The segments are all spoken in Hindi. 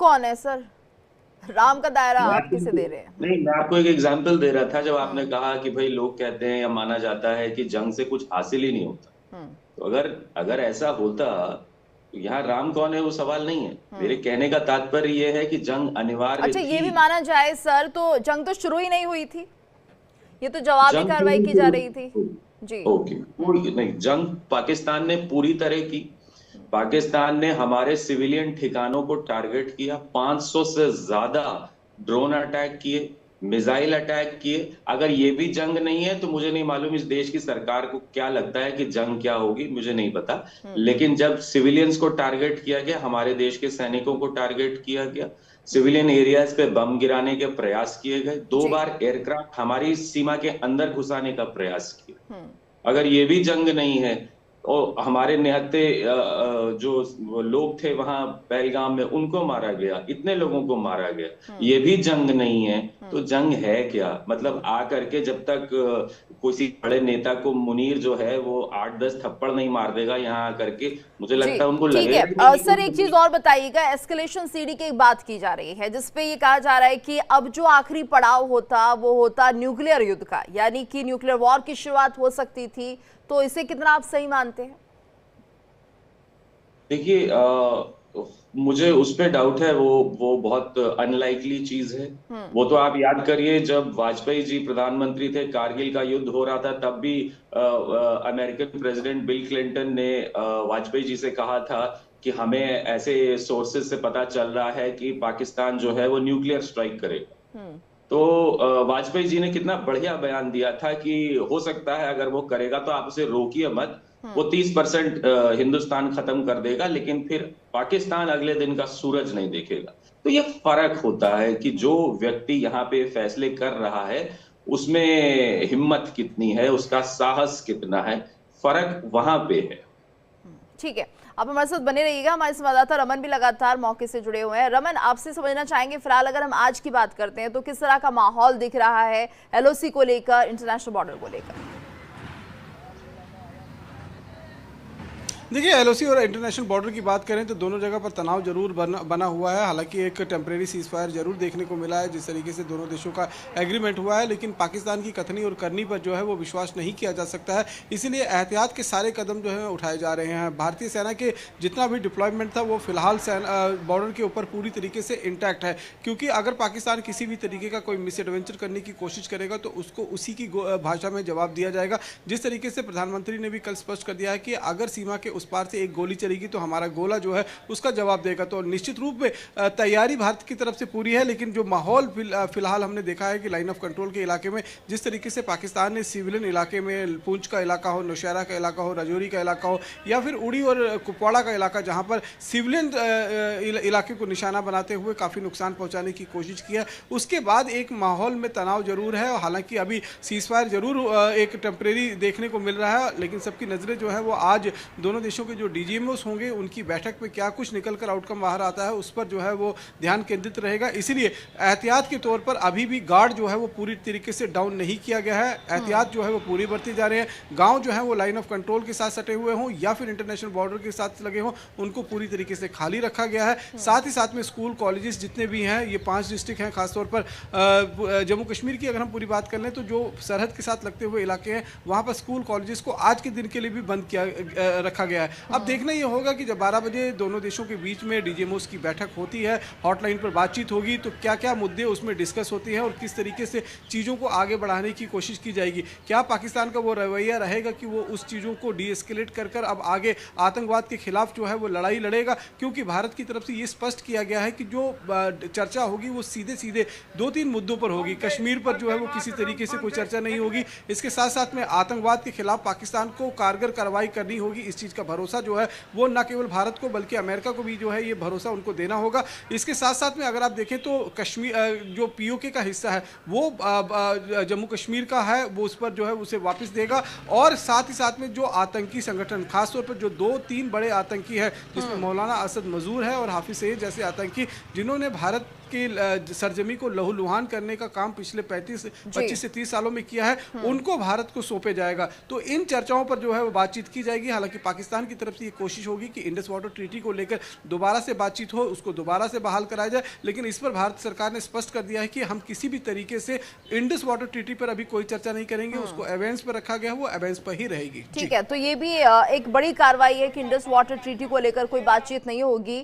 कौन है सर? राम का दायरा मैं आप किसे आपको दे रहे हैं? नहीं, मैं आपको एक एग्जांपल दे रहा था जब आपने हम्म। कहा कि भाई लोग कहते हैं या माना जाता है कि जंग से कुछ हासिल ही नहीं होता। हम्म। तो अगर अगर ऐसा होता तो यहाँ राम कौन है वो सवाल नहीं है। मेरे हम्म। कहने का तात्पर्य ये है कि जंग अनिवार्य अच्छा, ये थी। भी माना जाए सर तो जंग तो शुरू ही नहीं हुई थी, ये तो जवाबी जंग क्यों कार्रवाई नहीं की जा रही थी। शुरू? जी। ओके, हम्म। कोई नहीं, जंग पाकिस्तान ने पूरी तरह की। पाकिस्तान ने हमारे सिविलियन ठिकानों को टारगेट किया, 500 से ज्यादा ड्रोन अटैक किए, मिसाइल अटैक किए। अगर ये भी जंग नहीं है तो मुझे नहीं मालूम इस देश की सरकार को क्या लगता है कि जंग क्या होगी, मुझे नहीं पता। हम्म। लेकिन जब सिविलियंस को टारगेट किया गया, हमारे देश के सैनिकों को टारगेट किया गया, सिविलियन एरियाज पे बम गिराने के प्रयास किए गए, दो जी। बार एयरक्राफ्ट हमारी सीमा के अंदर घुसाने का प्रयास किया। हम्म। अगर ये भी जंग नहीं है और हमारे निहत्थे जो वो लोग थे वहां पहलगाम में उनको मारा गया, इतने लोगों को मारा गया, हम्म। ये भी जंग नहीं है, तो हम्म। जंग है क्या? मतलब आ करके जब तक किसी बड़े नेता को मुनीर जो है वो 8-10 थप्पड़ नहीं मार देगा यहाँ आकर के, मुझे जी लगता है उनको ठीक है। लगेगा ही नहीं कि सर एक चीज कोई। और बताइएगा, एस्केलेशन सीडी की एक बात की जा रही है जिसपे ये कहा जा रहा है कि अब जो आखिरी पड़ाव होता वो होता न्यूक्लियर युद्ध का, यानी कि न्यूक्लियर वॉर की शुरुआत हो सकती थी। तो इसे कितना आप सही मानते हैं? देखिए, मुझे उस पे डाउट है, वो बहुत अनलाइकली चीज है। हम्म। वो तो आप याद करिए जब वाजपेयी जी प्रधानमंत्री थे, कारगिल का युद्ध हो रहा था, तब भी अमेरिकन प्रेसिडेंट बिल क्लिंटन ने वाजपेयी जी से कहा था कि हमें ऐसे सोर्सेज से पता चल रहा है कि पाकिस्तान जो है वो न्यूक्लियर स्ट्राइक करेगा। हम्म। तो वाजपेयी जी ने कितना बढ़िया बयान दिया था कि हो सकता है अगर वो करेगा तो आप उसे रोकिए मत, वो हम्म। 30% हिंदुस्तान खत्म कर देगा, लेकिन फिर पाकिस्तान अगले दिन का सूरज नहीं देखेगा। तो ये फर्क होता है कि जो व्यक्ति यहाँ पे फैसले कर रहा है उसमें हिम्मत कितनी है, उसका साहस कितना है, फर्क वहां पे है। ठीक है, आप हमारे साथ बने रहिएगा। हमारे संवाददाता रमन भी लगातार मौके से जुड़े हुए हैं। रमन, आपसे समझना चाहेंगे फिलहाल अगर हम आज की बात करते हैं तो किस तरह का माहौल दिख रहा है एलओसी को लेकर, इंटरनेशनल बॉर्डर को लेकर? देखिए, एलओसी और इंटरनेशनल बॉर्डर की बात करें तो दोनों जगह पर तनाव जरूर बना हुआ है। हालांकि एक टेम्परेरी सीज फायर जरूर देखने को मिला है जिस तरीके से दोनों देशों का एग्रीमेंट हुआ है, लेकिन पाकिस्तान की कथनी और करनी पर जो है वो विश्वास नहीं किया जा सकता है। इसीलिए एहतियात के सारे कदम जो है उठाए जा रहे हैं। भारतीय सेना के जितना भी डिप्लॉयमेंट था वो फिलहाल बॉर्डर के ऊपर पूरी तरीके से इंटैक्ट है, क्योंकि अगर पाकिस्तान किसी भी तरीके का कोई मिस एडवेंचर करने की कोशिश करेगा तो उसको उसी की भाषा में जवाब दिया जाएगा। जिस तरीके से प्रधानमंत्री ने भी कल स्पष्ट कर दिया है कि अगर सीमा के उस पार से एक गोली चलेगी तो हमारा गोला जो है उसका जवाब देगा। तो निश्चित रूप में तैयारी भारत की तरफ से पूरी है, लेकिन जो माहौल फिलहाल हमने देखा है कि लाइन ऑफ कंट्रोल के इलाके में जिस तरीके से पाकिस्तान ने सिविलियन इलाके में पूंछ का इलाका हो, नौशहरा का इलाका हो, राजौरी का इलाका हो या फिर उड़ी और कुपवाड़ा का इलाका, जहां पर सिविलियन इलाके को निशाना बनाते हुए काफ़ी नुकसान पहुंचाने की कोशिश किया, उसके बाद एक माहौल में तनाव जरूर है। हालांकि अभी सीजफायर जरूर एक टेम्परेरी देखने को मिल रहा है, लेकिन सबकी नज़रें जो है वो आज दोनों देशों के जो डीजीएमओस होंगे उनकी बैठक में क्या कुछ निकलकर आउटकम बाहर आता है उस पर जो है वो ध्यान केंद्रित रहेगा। इसीलिए एहतियात के तौर पर अभी भी गार्ड जो है वो पूरी तरीके से डाउन नहीं किया गया है। एहतियात जो है वो पूरी बरती जा रहे हैं। गांव जो है वो लाइन ऑफ कंट्रोल के साथ सटे हुए हों या फिर इंटरनेशनल बॉर्डर के साथ लगे हों, उनको पूरी तरीके से खाली रखा गया है। साथ ही साथ में स्कूल कॉलेजेस जितने भी हैं, ये 5 डिस्ट्रिक्ट हैं, खासतौर पर जम्मू कश्मीर की अगर हम पूरी बात कर लें तो जो सरहद के साथ लगते हुए इलाके हैं वहाँ पर स्कूल कॉलेजेस को आज के दिन के लिए भी बंद किया रखा गया है। अब देखना ये होगा कि जब 12 बजे दोनों देशों के बीच में डीजीएमओस की बैठक होती है, हॉटलाइन पर बातचीत होगी, तो क्या क्या मुद्दे उसमें डिस्कस होती हैं और किस तरीके से चीज़ों को आगे बढ़ाने की कोशिश की जाएगी। क्या पाकिस्तान का वो रवैया रहेगा कि वो उस चीज़ों को डी एस्केलेट कर कर अब आगे आतंकवाद के खिलाफ जो है वो लड़ाई लड़ेगा? क्योंकि भारत की तरफ से ये स्पष्ट किया गया है कि जो चर्चा होगी वो सीधे सीधे 2-3 मुद्दों पर होगी। कश्मीर पर जो है वो किसी तरीके से कोई चर्चा नहीं होगी। इसके साथ साथ में आतंकवाद के खिलाफ पाकिस्तान को कारगर कार्रवाई करनी होगी। इस चीज़ का भरोसा जो है वो न केवल भारत को बल्कि अमेरिका को भी जो है ये भरोसा उनको देना होगा। इसके साथ साथ में अगर आप देखें तो कश्मीर जो पीओके का हिस्सा है वो जम्मू कश्मीर का है, वो उस पर जो है उसे वापस देगा। और साथ ही साथ में जो आतंकी संगठन, खासतौर पर जो 2-3 बड़े आतंकी है जिसमें मौलाना असद मजूर है और हाफिज सईद जैसे आतंकी, जिन्होंने भारत की सरजमी को लहूलुहान करने का काम पिछले 25 से 30 सालों में किया है, उनको भारत को सौंपे जाएगा। तो इन चर्चाओं पर जो है वो बातचीत की जाएगी। हालांकि पाकिस्तान पाकिस्तान की तरफ से ये कोशिश होगी कि इंडस वाटर ट्रीटी को लेकर दोबारा से बातचीत हो, उसको दोबारा से बहाल कराया जाए। लेकिन इस पर भारत सरकार ने स्पष्ट कर दिया है कि हम किसी भी तरीके से इंडस वाटर ट्रीटी पर अभी कोई चर्चा नहीं करेंगे, उसको एवेंस पर रखा गया, वो एवेंस पर ही रहेगी। ठीक है, तो ये भी एक बड़ी कार्रवाई है कि इंडस वाटर ट्रीटी को लेकर कोई बातचीत नहीं होगी।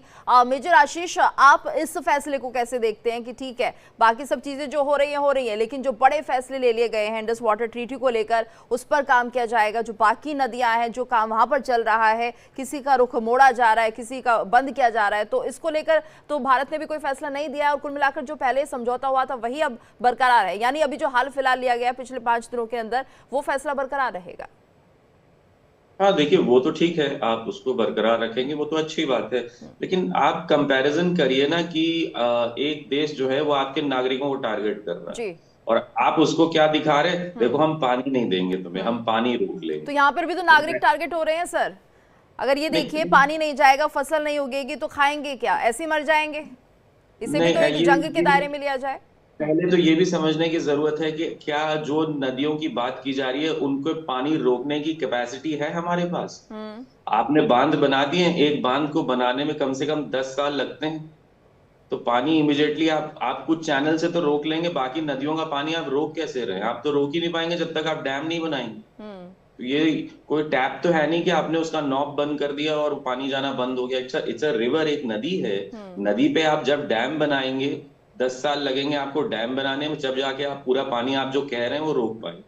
मेजर आशीष, आप इस फैसले को कैसे देखते हैं कि ठीक है बाकी सब चीजें जो हो रही है, लेकिन जो बड़े फैसले ले लिए गए हैं इंडस वाटर ट्रीटी को लेकर उस पर काम किया जाएगा, जो बाकी नदियां हैं जो काम वहां पर चल रहा है, किसी का रुख मोड़ा जा रहा है, किसी का बंद किया जा रहा है, तो इसको लेकर तो भारत ने भी कोई फैसला नहीं दिया और कुल मिलाकर जो पहले समझौता हुआ था वही अब बरकरार है, यानी अभी जो हाल फिलहाल लिया गया पिछले 5 दिनों के अंदर वो फैसला बरकरार रहेगा। हाँ देखिए, वो तो ठीक है, आप उसको बरकरार रखेंगे वो तो अच्छी बात है, लेकिन आप कंपैरिजन करिए ना कि एक देश जो है वो आपके नागरिकों को टारगेट कर रहा है और आप उसको क्या दिखा रहे हैं, देखो हम पानी नहीं देंगे तुम्हें, हम पानी रोक लेंगे। तो यहाँ पर भी तो नागरिक टारगेट हो रहे हैं सर। अगर ये देखिए पानी नहीं जाएगा, फसल नहीं उगेगी तो खाएंगे क्या, ऐसे मर जाएंगे। इसे भी तो एक जंग के दायरे में लिया जाए। पहले तो ये भी समझने की जरूरत है कि क्या जो नदियों की बात की जा रही है उनको पानी रोकने की कैपेसिटी है हमारे पास। आपने बांध बना दिए, एक बांध को बनाने में कम से कम 10 साल लगते हैं, तो पानी इमीडिएटली आप कुछ चैनल से तो रोक लेंगे, बाकी नदियों का पानी आप रोक कैसे रहे? आप तो रोक ही नहीं पाएंगे जब तक आप डैम नहीं बनाएंगे। तो ये कोई टैप तो है नहीं कि आपने उसका नॉब बंद कर दिया और पानी जाना बंद हो गया। इट्स अ रिवर, एक नदी है, नदी पे आप जब डैम बनाएंगे 10 साल लगेंगे आपको डैम बनाने में, जब जाके आप पूरा पानी आप जो कह रहे हैं वो रोक पाए।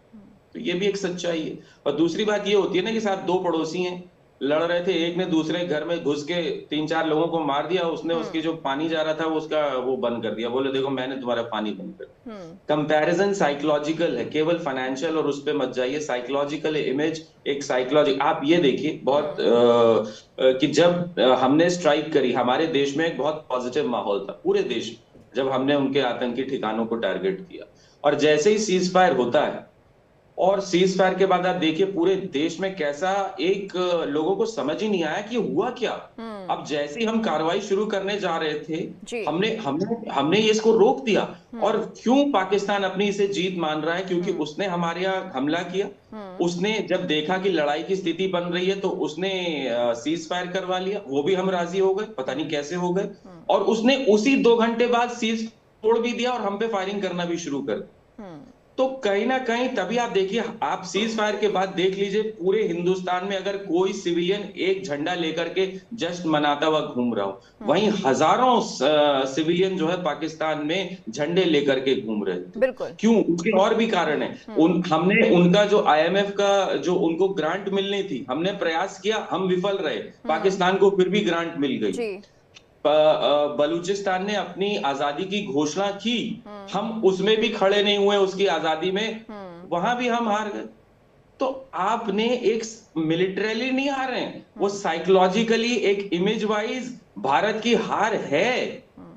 तो ये भी एक सच्चाई है। और दूसरी बात ये होती है ना कि साथ दो पड़ोसी हैं, लड़ रहे थे, एक ने दूसरे घर में घुस के 3-4 लोगों को मार दिया, उसने उसकी जो पानी जा रहा था उसका वो बंद कर दिया, बोले देखो मैंने तुम्हारा पानी बंद कर। कंपैरिजन साइकोलॉजिकल है, केवल फाइनेंशियल और उस पे मत जाइए, साइकोलॉजिकल इमेज एक साइकोलॉजिकल। आप ये देखिए बहुत कि जब हमने स्ट्राइक करी हमारे देश में एक बहुत पॉजिटिव माहौल था पूरे देश में, जब हमने उनके आतंकी ठिकानों को टारगेट किया, और जैसे ही सीज फायर होता है और सीज फायर के बाद आप देखिए पूरे देश में कैसा एक लोगों को समझ ही नहीं आया कि हुआ क्या। अब जैसे ही हम कार्रवाई शुरू करने जा रहे थे हमने ये इसको रोक दिया। और क्यों पाकिस्तान अपनी इसे जीत मान रहा है? क्योंकि उसने हमारे यहाँ हमला किया, उसने जब देखा कि लड़ाई की स्थिति बन रही है तो उसने सीज फायर करवा लिया, वो भी हम राजी हो गए, पता नहीं कैसे हो गए, और उसने उसी 2 घंटे बाद सीज तोड़ भी दिया और हम पे फायरिंग करना भी शुरू कर। तो कहीं ना कहीं तभी आप देखिए, आप सीज फायर के बाद देख लीजिए पूरे हिंदुस्तान में अगर कोई सिविलियन एक झंडा लेकर के जश्न मनाता हुआ घूम रहा हो, वहीं हजारों सिविलियन जो है पाकिस्तान में झंडे लेकर के घूम रहे थे। बिल्कुल। क्यों? उसके और भी कारण है। हमने उनका जो IMF का जो उनको ग्रांट मिलनी थी, हमने प्रयास किया, हम विफल रहे, पाकिस्तान को फिर भी ग्रांट मिल गई। बलूचिस्तान ने अपनी आजादी की घोषणा की, हम उसमें भी खड़े नहीं हुए, उसकी आजादी में वहां भी हम हार गए। तो आपने एक मिलिटरीली नहीं हार रहे हैं, वो साइकोलॉजिकली एक इमेज वाइज भारत की हार है।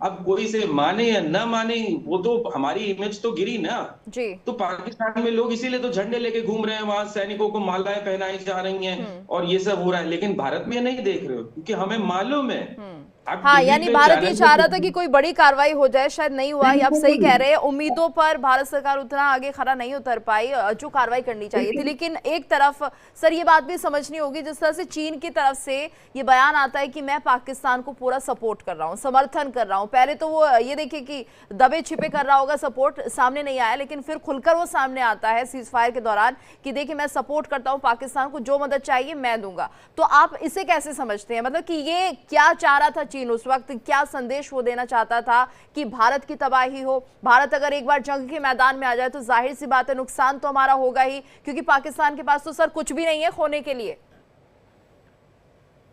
अब कोई से माने या ना माने, वो तो हमारी इमेज तो गिरी ना जी। तो पाकिस्तान में लोग इसीलिए तो झंडे लेके घूम रहे हैं, वहां सैनिकों को मालाएं पहनाई जा रही हैं और ये सब हो रहा है, लेकिन भारत में नहीं देख रहे हो क्योंकि हमें मालूम है। हाँ, यानी भारत ये चाह रहा था कि कोई बड़ी कार्रवाई हो जाए, शायद नहीं हुआ। आप सही कह रहे हैं, उम्मीदों पर भारत सरकार उतना आगे खड़ा नहीं उतर पाई जो कार्रवाई करनी चाहिए थी। लेकिन एक तरफ सर ये बात भी समझनी होगी, जिस तरह से चीन की तरफ से ये बयान आता है कि मैं पाकिस्तान को पूरा सपोर्ट कर रहा हूँ, समर्थन कर रहा हूँ। पहले तो वो ये देखिए कि दबे छिपे कर रहा होगा, सपोर्ट सामने नहीं आया, लेकिन फिर खुलकर वो सामने आता है सीज फायर के दौरान कि देखिए मैं सपोर्ट करता हूँ पाकिस्तान को, जो मदद चाहिए मैं दूंगा। तो आप इसे कैसे समझते हैं? मतलब कि ये क्या चाह रहा था चीन उस वक्त, क्या संदेश वो देना चाहता था कि भारत की तबाही हो? भारत अगर एक बार जंग के मैदान में आ जाए तो जाहिर सी बात है नुकसान तो हमारा होगा ही, क्योंकि पाकिस्तान के पास तो सर कुछ भी नहीं है खोने के लिए।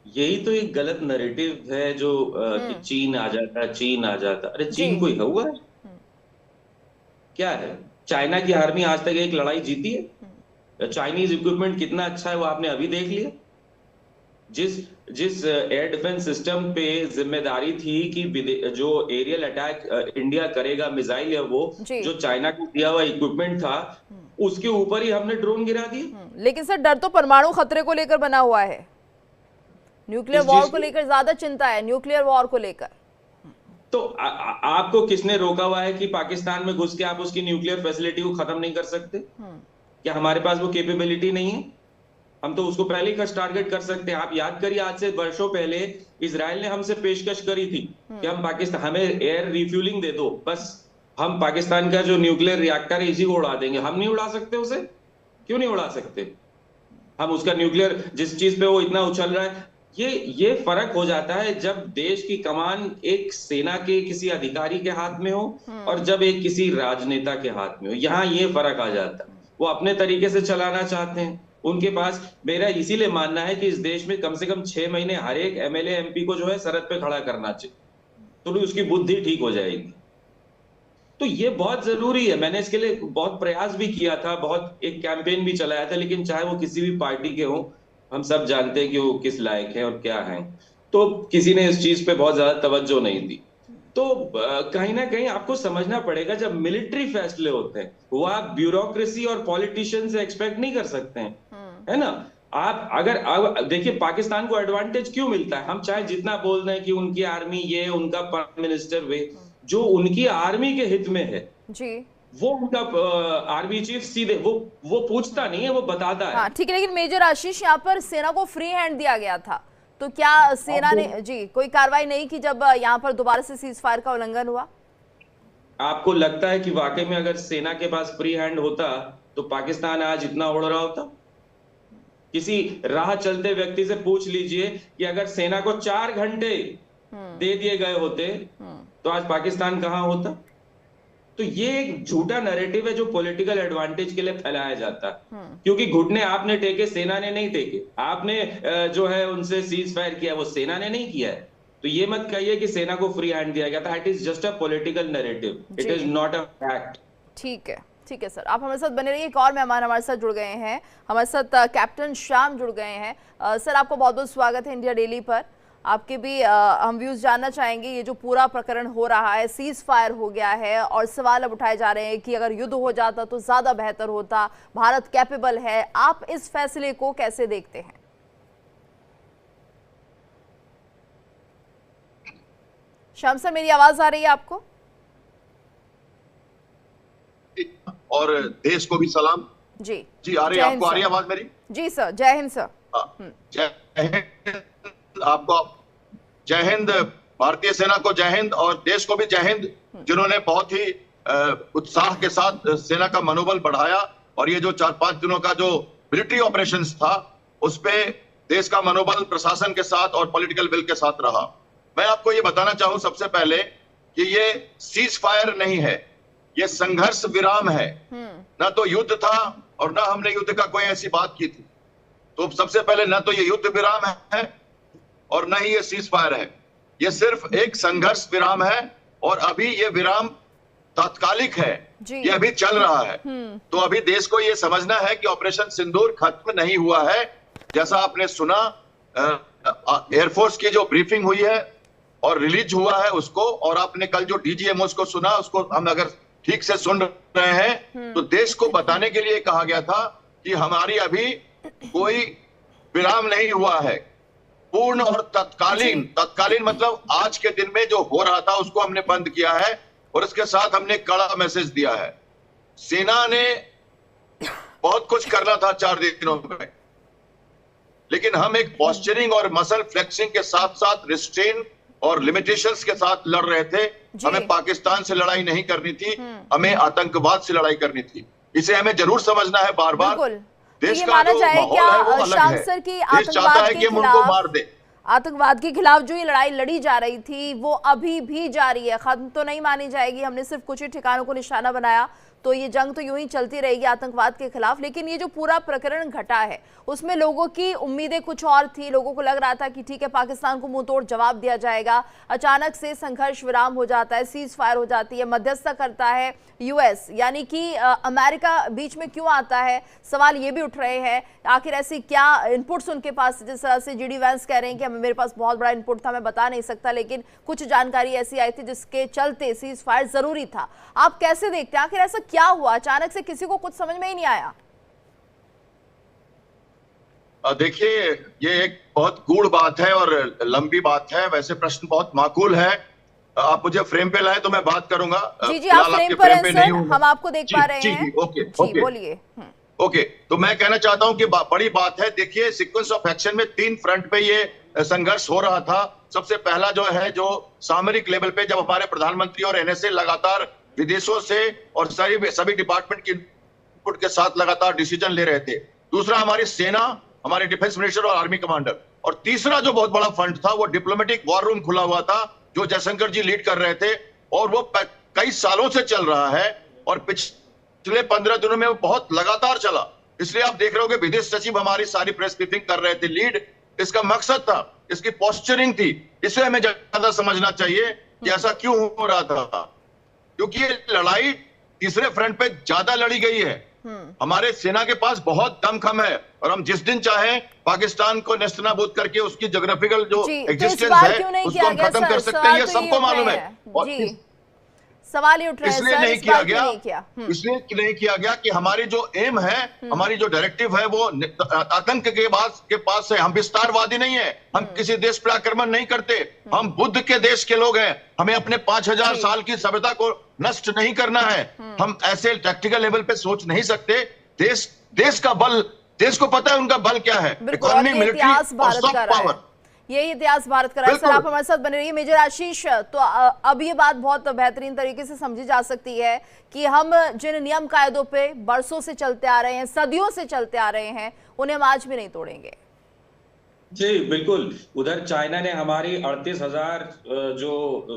यही तो एक गलत नैरेटिव है जो कि चीन आ जाता, चीन आ जाता। अरे चीन कोई हुआ है क्या? है चाइना की आर्मी आज तक एक लड़ाई जीती है? चाइनीज इक्विपमेंट कितना अच्छा है वो आपने अभी देख लिया। जिस एयर डिफेंस सिस्टम पे जिम्मेदारी थी कि जो एरियल अटैक इंडिया करेगा, मिसाइल है वो जो चाइना को दिया हुआ इक्विपमेंट था, उसके ऊपर ही हमने ड्रोन गिरा दिए। लेकिन सर डर तो परमाणु खतरे को लेकर बना हुआ है, न्यूक्लियर वॉर को लेकर ज्यादा चिंता है, न्यूक्लियर वॉर को लेकर। तो आपको किसने रोका हुआ है कि पाकिस्तान में घुस के आप उसकी न्यूक्लियर फैसिलिटी को खत्म नहीं कर सकते? क्या हमारे पास वो कैपेबिलिटी नहीं है? हम तो उसको पहले ही टारगेट कर सकते हैं। आप याद करिए, आज से वर्षों पहले इजराइल ने हमसे पेशकश करी थी कि हम पाकिस्तान, हमें एयर रिफ्यूलिंग दे दो, बस हम पाकिस्तान का जो न्यूक्लियर रिएक्टर है इसी को उड़ा देंगे। हम नहीं उड़ा सकते उसे? क्यों नहीं उड़ा सकते? हम उसका न्यूक्लियर, जिस चीज पे वो इतना उछल रहा है, ये फर्क हो जाता है जब देश की कमान एक सेना के किसी अधिकारी के हाथ में हो और जब एक किसी राजनेता के हाथ में हो। यहाँ ये फर्क आ जाता है। वो अपने तरीके से चलाना चाहते हैं, उनके पास, मेरा इसीलिए मानना है कि इस देश में कम से कम 6 महीने हर एक एमएलए एमपी को जो है सरहद पे खड़ा करना चाहिए, तो उसकी बुद्धि ठीक हो जाएगी। तो ये बहुत जरूरी है। मैंने इसके लिए बहुत प्रयास भी किया था, बहुत एक कैंपेन भी चलाया था, लेकिन चाहे वो किसी भी पार्टी के हो, हम सब जानते हैं कि वो किस लायक है और क्या है, तो किसी ने इस चीज पे बहुत ज्यादा तवज्जो नहीं दी। तो कहीं ना कहीं आपको समझना पड़ेगा, जब मिलिट्री फैसले होते हैं वो आप ब्यूरोक्रेसी और पॉलिटिशियन से एक्सपेक्ट नहीं कर सकते हैं, है ना। आप अगर देखिए पाकिस्तान को एडवांटेज क्यों मिलता है, हम चाहे जितना बोल रहे हैं कि उनकी आर्मी ये, उनका प्राइम मिनिस्टर वे, जो उनकी आर्मी के हित में है जी, वो उनका आर्मी चीफ सीधे वो पूछता नहीं है, वो बताता है। हाँ ठीक है, लेकिन मेजर आशीष यहाँ पर सेना को फ्री हैंड दिया गया था, तो क्या सेना ने जी कोई कार्रवाई नहीं की जब यहाँ पर दोबारा से सीज फायर का उल्लंघन हुआ? आपको लगता है कि वाकई में अगर सेना के पास फ्री हैंड होता तो पाकिस्तान आज इतना उड़ रहा होता? किसी राह चलते व्यक्ति से पूछ लीजिए कि अगर सेना को 4 घंटे दे दिए गए होते तो आज पाकिस्तान कहां होता? तो ये एक झूठा नैरेटिव है जो पॉलिटिकल एडवांटेज के लिए फैलाया जाता है, क्योंकि घुटने आपने टेके, सेना ने नहीं टेके। आपने जो है उनसे सीज फायर किया, वो सेना ने नहीं किया है। तो ये मत कहिए कि सेना को फ्री हैंड दिया गया था। It is just a political narrative, it is not a fact. ठीक है सर, आप हमारे साथ बने रहिए। एक और मेहमान हमारे साथ जुड़ गए हैं, हमारे साथ कैप्टन श्याम जुड़ गए हैं। सर आपको बहुत बहुत स्वागत है इंडिया डेली पर। आपके भी हम व्यूज जानना चाहेंगे, ये जो पूरा प्रकरण हो रहा है, सीज फायर हो गया है और सवाल अब उठाए जा रहे हैं कि अगर युद्ध हो जाता तो ज्यादा बेहतर होता, भारत कैपेबल है, आप इस फैसले को कैसे देखते हैं? श्याम सर मेरी आवाज आ रही है आपको? और देश को भी सलाम। जी आ रही है आपको? आ रही है आवाज मेरी? जी सर, जय हिंद सर। जय हिंद आपको, जय हिंद, भारतीय सेना को जय हिंद और देश को भी जय हिंद, जिन्होंने बहुत ही उत्साह के साथ सेना का मनोबल बढ़ाया। और ये जो 4-5 दिनों का जो मिलिट्री ऑपरेशंस था, उस पे देश का मनोबल प्रशासन के साथ और पॉलिटिकल विल के साथ रहा। मैं आपको ये बताना चाहूं सबसे पहले कि ये सीज फायर नहीं है, ये संघर्ष विराम है। ना तो युद्ध था और ना हमने युद्ध का कोई ऐसी बात की थी। तो सबसे पहले ना तो ये युद्ध विराम है और ना ही ये सीज फायर है, ये सिर्फ एक संघर्ष विराम है। और अभी ये विराम तात्कालिक है, ये अभी चल रहा है। तो अभी देश को ये समझना है कि ऑपरेशन सिंदूर खत्म नहीं हुआ है। जैसा आपने सुना, एयरफोर्स की जो ब्रीफिंग हुई है और रिलीज हुआ है उसको, और आपने कल जो डीजीएमओ को सुना, उसको हम अगर ठीक से सुन रहे हैं तो देश को बताने के लिए कहा गया था कि हमारी अभी कोई विराम नहीं हुआ है, पूर्ण और तत्कालीन मतलब आज के दिन में जो हो रहा था उसको हमने बंद किया है। और इसके साथ हमने कड़ा मैसेज दिया है। सेना ने बहुत कुछ करना था 4 दिनों में, लेकिन हम एक पॉस्चरिंग और मसल फ्लेक्सिंग के साथ साथ रिस्ट्रेन और लिमिटेशंस के साथ लड़ रहे थे। हमें पाकिस्तान से लड़ाई नहीं करनी थी, हमें आतंकवाद से लड़ाई करनी थी। इसे हमें जरूर समझना है बार बार। देश का जो माहौल है वो अलग है। देश चाहता है कि हम उनको मार दें। आतंकवाद के खिलाफ जो ये लड़ाई लड़ी जा रही थी वो अभी भी जारी है, खत्म तो नहीं मानी जाएगी। हमने सिर्फ कुछ ही ठिकानों को निशाना बनाया, तो ये जंग तो यूं ही चलती रहेगी आतंकवाद के खिलाफ। लेकिन ये जो पूरा प्रकरण घटा है उसमें लोगों की उम्मीदें कुछ और थी। लोगों को लग रहा था कि ठीक है पाकिस्तान को मुंह तोड़ जवाब दिया जाएगा। अचानक से संघर्ष विराम हो जाता है, सीज फायर हो जाती है, मध्यस्थता करता है यूएस, यानी कि अमेरिका बीच में क्यों आता है? सवाल ये भी उठ रहे हैं, आखिर ऐसी क्या इनपुट्स उनके पास? जिस तरह से जीडी वैंस कह रहे हैं कि मेरे पास बहुत बड़ा इनपुट था, मैं बता नहीं सकता, लेकिन कुछ जानकारी ऐसी आई थी जिसके चलते सीज फायर जरूरी था। आप कैसे देखते हैं, आखिर ऐसा क्या हुआ? अचानक से किसी को कुछ समझ में ही नहीं आया। देखिए, ये एक बहुत गूढ़ बात है और लंबी बात है। वैसे प्रश्न बहुत माकूल है। आप मुझे फ्रेम पे लाए तो मैं बात करूंगा। जी आप फ्रेम पर हैं सर, हम आपको देख पा रहे हैं। ओके बोलिए। ओके, तो मैं कहना चाहता हूं कि बड़ी बात है। देखिए, सीक्वेंस ऑफ एक्शन में 3 फ्रंट पे ये संघर्ष हो रहा था। सबसे पहला जो है, जो सामरिक लेवल पे, जब हमारे प्रधानमंत्री और एनएसए लगातार विदेशों से और सभी डिपार्टमेंट की इनपुट के साथ लगातार डिसीजन ले रहे थे। दूसरा, हमारी सेना, हमारे डिफेंस मिनिस्टर और आर्मी कमांडर। और तीसरा जो बहुत बड़ा फ्रंट था, वो डिप्लोमेटिक वॉर रूम खुला हुआ था, जो जयशंकर जी लीड कर रहे थे, और वो कई सालों से चल रहा है और पिछले 15 दिनों में वो बहुत लगातार चला। इसलिए आप देख रहे हो कि विदेश सचिव हमारी सारी प्रेस ब्रीफिंग कर रहे थे। लीड इसका मकसद था, इसकी पोस्चरिंग थी। इसे हमें ज्यादा समझना चाहिए कि ऐसा क्यों हो रहा था, क्योंकि ये लड़ाई तीसरे फ्रंट पे ज्यादा लड़ी गई है। हमारे सेना के पास बहुत दमखम है और हम जिस दिन चाहें पाकिस्तान को नेस्तनाबूद करके उसकी ज्योग्राफिकल जो एग्जिस्टेंस है उसको हम खत्म कर सकते हैं। ये सबको मालूम है। सवाल ये उठ रहा है, इसलिए नहीं किया गया, इसलिए नहीं किया गया कि हमारी जो एम है, हमारी जो डायरेक्टिव है, वो आतंक के पास है। हम विस्तारवादी नहीं है, हम किसी देश पर आक्रमण नहीं करते, हम बुद्ध के देश के लोग हैं। हमें अपने 5000 साल की सभ्यता को नष्ट नहीं करना है। हम ऐसे टैक्टिकल लेवल पे सोच नहीं सकते। देश का बल, देश को पता है उनका बल क्या है, इकोनॉमी, मिलिट्री और सॉफ्ट पावर। यही इतिहास भारत का है। सर, आप हमारे साथ बने रहिए। मेजर आशीष, तो अब ये बात बहुत बेहतरीन तरीके से समझी जा सकती है कि हम जिन नियम कायदों पे बरसों से चलते आ रहे हैं, सदियों से चलते आ रहे हैं, उन्हें हम आज भी नहीं तोड़ेंगे। जी बिल्कुल। उधर चाइना ने हमारी 38,000 जो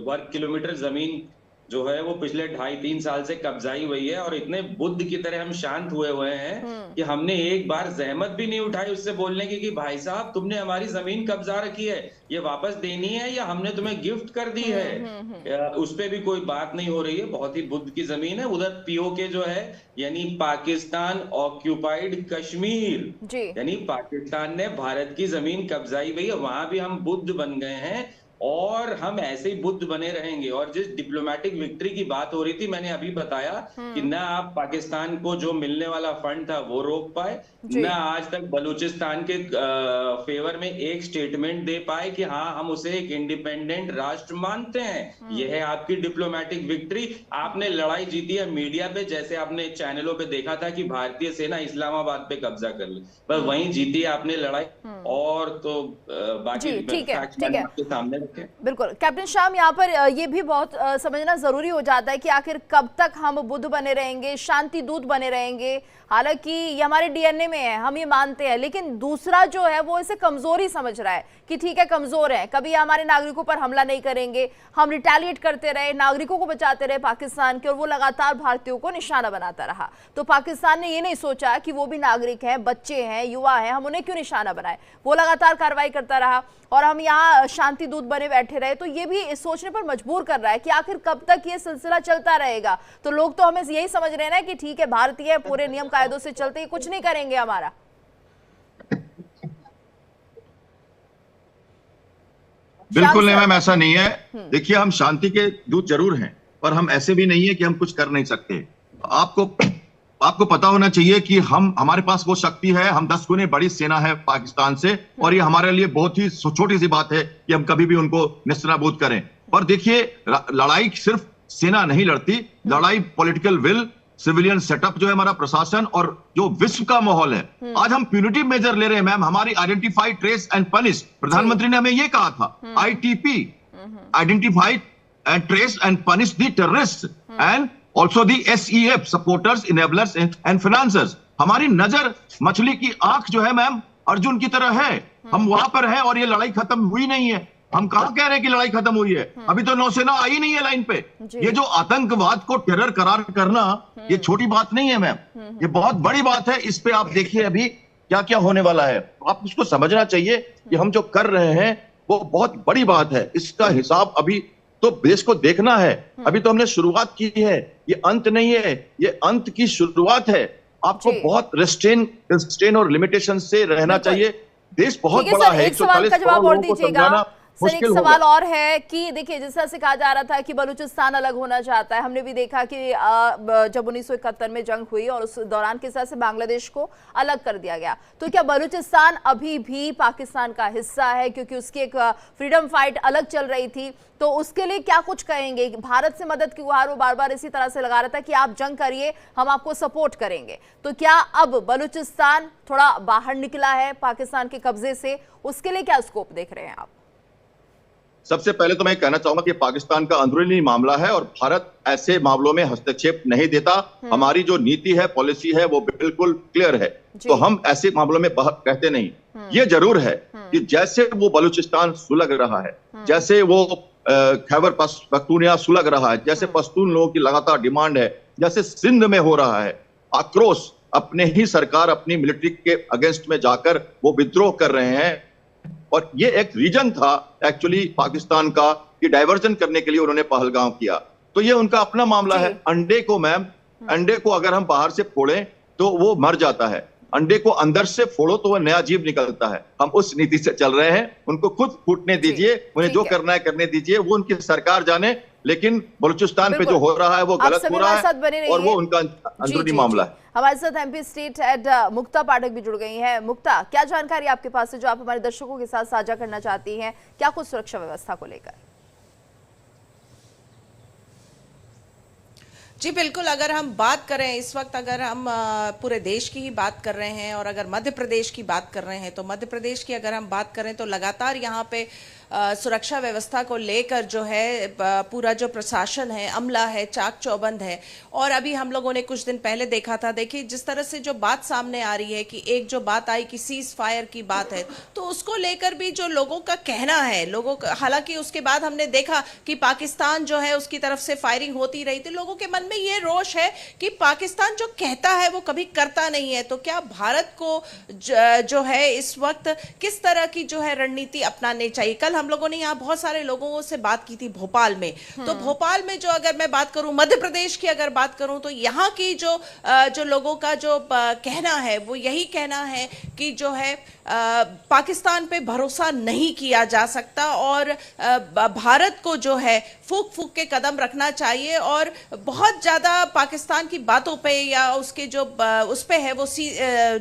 वर्ग किलोमीटर जमीन जो है वो पिछले 2.5-3 साल से कब्जाई हुई है, और इतने बुद्ध की तरह हम शांत हुए हैं कि हमने एक बार जहमत भी नहीं उठाई उससे बोलने की कि भाई साहब तुमने हमारी जमीन कब्जा रखी है, ये वापस देनी है या हमने तुम्हें गिफ्ट कर दी है। उस पे भी कोई बात नहीं हो रही है। बहुत ही बुद्ध की जमीन है। उधर पीओके जो है, यानी पाकिस्तान ऑक्यूपाइड कश्मीर, यानी पाकिस्तान ने भारत की जमीन कब्जाई हुई है, वहां भी हम बुद्ध बन गए हैं और हम ऐसे ही बुद्ध बने रहेंगे। और जिस डिप्लोमेटिक विक्ट्री की बात हो रही थी, मैंने अभी बताया कि ना आप पाकिस्तान को जो मिलने वाला फंड था वो रोक पाए, ना आज तक बलूचिस्तान के फेवर में एक स्टेटमेंट दे पाए कि हाँ हम उसे एक इंडिपेंडेंट राष्ट्र मानते हैं। यह है आपकी डिप्लोमेटिक विक्ट्री। आपने लड़ाई जीती है मीडिया पे, जैसे आपने चैनलों पे देखा था कि भारतीय सेना इस्लामाबाद पे कब्जा कर ले, पर वहीं जीती है आपने लड़ाई। और तो बाकी ठीक है आपके सामने बिल्कुल। कैप्टन श्याम, यहाँ पर ये भी बहुत समझना जरूरी हो जाता है कि आखिर कब तक हम बुद्ध बने रहेंगे, शांति दूत बने रहेंगे। हालांकि ये हमारे डीएनए में है, हम ये मानते हैं, लेकिन दूसरा जो है वो इसे कमजोरी समझ रहा है कि ठीक है कमजोर है, कभी हमारे नागरिकों पर हमला नहीं करेंगे। हम रिटेलिएट करते रहे, नागरिकों को बचाते रहे पाकिस्तान के, और वो लगातार भारतीयों को निशाना बनाता रहा। तो पाकिस्तान ने ये नहीं सोचा कि वो भी नागरिक हैं, बच्चे हैं, युवा हैं, हम उन्हें क्यों निशाना बनाए। वो लगातार कार्रवाई करता रहा और हम यहाँ शांति दूत बने बैठे रहे। तो ये भी सोचने पर मजबूर कर रहा है कि आखिर कब तक ये सिलसिला चलता रहेगा। तो लोग तो हमें यही समझ रहे हैं ना कि ठीक है भारतीय पूरे नियम कायदों से चलते, कुछ नहीं करेंगे हमारा। बिल्कुल नहीं मैम, ऐसा नहीं है। देखिए, हम शांति के दूत जरूर हैं, पर हम ऐसे भी नहीं है कि हम कुछ कर नहीं सकते। आपको पता होना चाहिए कि हमारे पास वो शक्ति है। हम 10 गुने बड़ी सेना है पाकिस्तान से, और ये हमारे लिए बहुत ही छोटी सी बात है कि हम कभी भी उनको नेस्तनाबूद करें। पर देखिए, लड़ाई सिर्फ सेना नहीं लड़ती, लड़ाई पॉलिटिकल विल, सिविलियन सेटअप जो है हमारा प्रशासन, और जो विश्व का माहौल है। आज हम प्यूनिटिव मेजर ले रहे हैं मैम, हमारी आइडेंटिफाई, ट्रेस एंड पनिश। प्रधानमंत्री ने हमें ये कहा था, ITP, identify and trace and punish the terrorist, and also the SEF, supporters, enablers and financiers। हमारी नजर, मछली की आंख जो है मैम अर्जुन की तरह है। हम वहां पर हैं और ये लड़ाई खत्म हुई नहीं है। हम कहां कह रहे हैं कि लड़ाई खत्म हुई है? अभी तो नौसेना आई नहीं है लाइन पे। ये जो आतंकवाद को टेरर करार करना, ये छोटी बात नहीं है मैम, ये बहुत बड़ी बात है। इस पे आप देखिए अभी क्या क्या होने वाला है। आप उसको समझना चाहिए कि हम जो कर रहे हैं वो बहुत बड़ी बात है। इसका हिसाब अभी तो देश को देखना है। अभी तो हमने शुरुआत की है, ये अंत नहीं है, ये अंत की शुरुआत है। आपको बहुत रिस्ट्रेन और लिमिटेशन से रहना चाहिए। देश बहुत बड़ा है, 140 करोड़ लोगों को समझाना सर एक मुश्किल सवाल होगा। और है कि देखिए जिस तरह से कहा जा रहा था कि बलूचिस्तान अलग होना चाहता है, हमने भी देखा कि जब 1971 में जंग हुई और उस दौरान किस तरह से बांग्लादेश को अलग कर दिया गया, तो क्या बलूचिस्तान अभी भी पाकिस्तान का हिस्सा है? क्योंकि उसकी एक फ्रीडम फाइट अलग चल रही थी, तो उसके लिए क्या कुछ कहेंगे? भारत से मदद की गुहार वो बार बार इसी तरह से लगा रहा था कि आप जंग करिए, हम आपको सपोर्ट करेंगे, तो क्या अब बलूचिस्तान थोड़ा बाहर निकला है पाकिस्तान के कब्जे से? उसके लिए क्या स्कोप देख रहे हैं आप? सबसे पहले तो मैं कहना चाहूंगा कि पाकिस्तान का अंदरूनी मामला है और भारत ऐसे मामलों में हस्तक्षेप नहीं देता। हमारी जो नीति है, पॉलिसी है, वो बिल्कुल क्लियर है, तो हम ऐसे मामलों में कहते नहीं। ये जरूर है कि जैसे वो बलूचिस्तान सुलग रहा है, जैसे वो खैबर पख्तूनिया सुलग रहा है, जैसे पश्तून लोगों की लगातार डिमांड है, जैसे सिंध में हो रहा है आक्रोश, अपने ही सरकार अपनी मिलिट्री के अगेंस्ट में जाकर वो विद्रोह कर रहे हैं। और ये एक रीजन था एक्चुअली पाकिस्तान का कि डाइवर्जन करने के लिए उन्होंने पहलगाम किया, तो ये उनका अपना मामला है। अंडे को मैम, अंडे को अगर हम बाहर से फोड़ें तो वो मर जाता है, अंडे को अंदर से फोड़ो तो वो नया जीव निकलता है। हम उस नीति से चल रहे हैं, उनको खुद फूटने दीजिए, उन्हें जो करना है करने दीजिए, वो उनकी सरकार जाने, लेकिन बलूचिस्तान पे जो हो रहा है वो गलत हो रहा है और वो उनका अंदरूनी मामला है। हमारे साथ एमपी स्टेट हेड मुक्ता पाठक भी जुड़ गई हैं। मुक्ता, क्या जानकारी आपके पास है जो आप हमारे दर्शकों के साथ साझा करना चाहती हैं? क्या कुछ सुरक्षा व्यवस्था को लेकर? जी बिल्कुल, अगर हम बात करें इस वक्त, अगर हम पूरे देश की ही बात कर रहे हैं और अगर मध्य प्रदेश की बात कर रहे हैं, तो मध्य प्रदेश की अगर हम बात करें तो लगातार यहाँ पे सुरक्षा व्यवस्था को लेकर जो है पूरा जो प्रशासन है, अमला है, चाक चौबंद है। और अभी हम लोगों ने कुछ दिन पहले देखा था, देखिए जिस तरह से जो बात सामने आ रही है कि एक जो बात आई कि सीज फायर की बात है, तो उसको लेकर भी जो लोगों का कहना है, लोगों का, हालांकि उसके बाद हमने देखा कि पाकिस्तान जो है उसकी तरफ से फायरिंग होती रही थी, लोगों के मन में ये रोष है कि पाकिस्तान जो कहता है वो कभी करता नहीं है। तो क्या भारत को जो है इस वक्त किस तरह की जो है रणनीति अपनानी चाहिए? कल हम लोगों ने यहाँ बहुत सारे लोगों से बात की थी भोपाल में, तो भोपाल में जो अगर मैं बात करूं, मध्य प्रदेश की अगर बात करूं, तो यहाँ की जो लोगों का जो कहना है वो यही कहना है कि जो है पाकिस्तान पे भरोसा नहीं किया जा सकता और भारत को जो है फूक फूक के कदम रखना चाहिए और बहुत ज्यादा पाकिस्तान की बातों पे या उसके जो उस पे है वो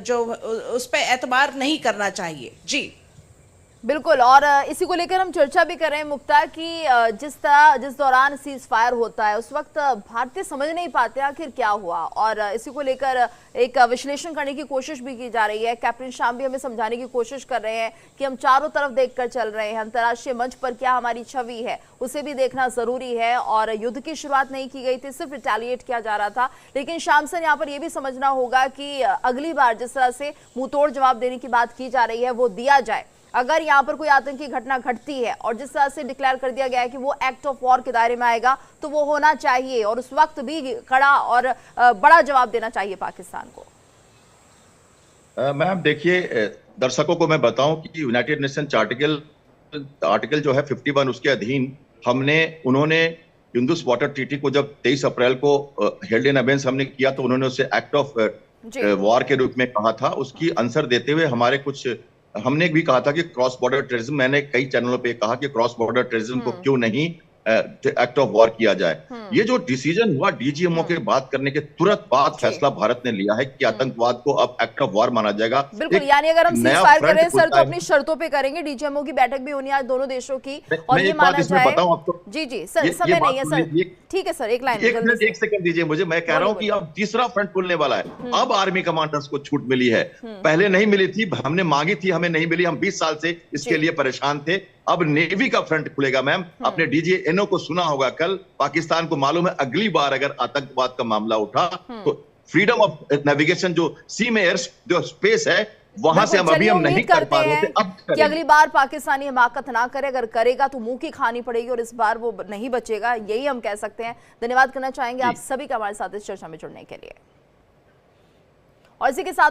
जो उस पे एतबार नहीं करना चाहिए। जी बिल्कुल, और इसी को लेकर हम चर्चा भी कर रहे हैं मुक्ता कि जिस दौरान सीज फायर होता है उस वक्त भारतीय समझ नहीं पाते आखिर क्या हुआ, और इसी को लेकर एक विश्लेषण करने की कोशिश भी की जा रही है। कैप्टन शाम भी हमें समझाने की कोशिश कर रहे हैं कि हम चारों तरफ देखकर चल रहे हैं, अंतर्राष्ट्रीय मंच पर क्या हमारी छवि है उसे भी देखना जरूरी है, और युद्ध की शुरुआत नहीं की गई थी, सिर्फ रिटेलिएट किया जा रहा था। लेकिन शाम से यहाँ पर यह भी समझना होगा कि अगली बार जिस तरह से मुंहतोड़ जवाब देने की बात की जा रही है वो दिया जाए। अगर यहाँ पर कोई आतंकी घटना घटती है और जिस तरह से डिक्लेयर कर दिया गया है कि वो एक्ट ऑफ वॉर के दायरे में आएगा, तो वो होना चाहिए और उस वक्त भी कड़ा और बड़ा जवाब देना चाहिए पाकिस्तान को। मैम देखिए, दर्शकों को मैं बताऊं कि यूनाइटेड नेशन आर्टिकल जो है 51, उसके अधीन उन्होंने इंडस वाटर ट्रीटी को जब 23 अप्रैल को हेल्ड इन अबेंस हमने किया, तो उन्होंने उसे एक्ट ऑफ वॉर के रूप में कहा था। उसकी आंसर देते हुए हमने भी कहा था कि क्रॉस बॉर्डर टेररिज्म, मैंने कई चैनलों पे कहा कि क्रॉस बॉर्डर टेररिज्म को क्यों नहीं एक्ट ऑफ वॉर किया जाए। ये जो डिसीजन हुआ डीजीएमओ के बात करने के तुरंत बाद फैसला भारत ने लिया है कि आतंकवाद को अब एक्ट ऑफ वॉर माना जाएगा। बिल्कुल, यानी अगर हम सीज फायर कर रहे हैं सर तो अपनी शर्तों पे करेंगे। डीजीएमओ की बैठक भी होनी है आज दोनों देशों की, और ये माना जाए। बताऊं आपको, जी सर, समय नहीं है सर, ठीक है सर, एक सेकंड दीजिए मुझे। मैं कह रहा हूं कि अब तीसरा फ्रंट खुलने वाला है। अब आर्मी कमांडर्स को छूट मिली है, पहले नहीं मिली थी, हमने मांगी थी, हमें नहीं मिली, हम 20 साल से इसके लिए परेशान थे। अब नेवी का फ्रंट खुलेगा मैम। आपने डीजीएनओ को सुना होगा कल, पाकिस्तान को मालूम है अगली बार अगर आतंकवाद का मामला उठा तो फ्रीडम ऑफ नेविगेशन जो सी में एयर जो स्पेस है वहां से हम नहीं कर पा रहे थे, अब कि अगली बार पाकिस्तानी हिमाकत ना करे, अगर करेगा तो मुंह की खानी पड़ेगी और इस बार वो नहीं बचेगा, यही हम कह सकते हैं। धन्यवाद करना चाहेंगे आप सभी का हमारे साथ इस चर्चा में जुड़ने के लिए, और इसी के साथ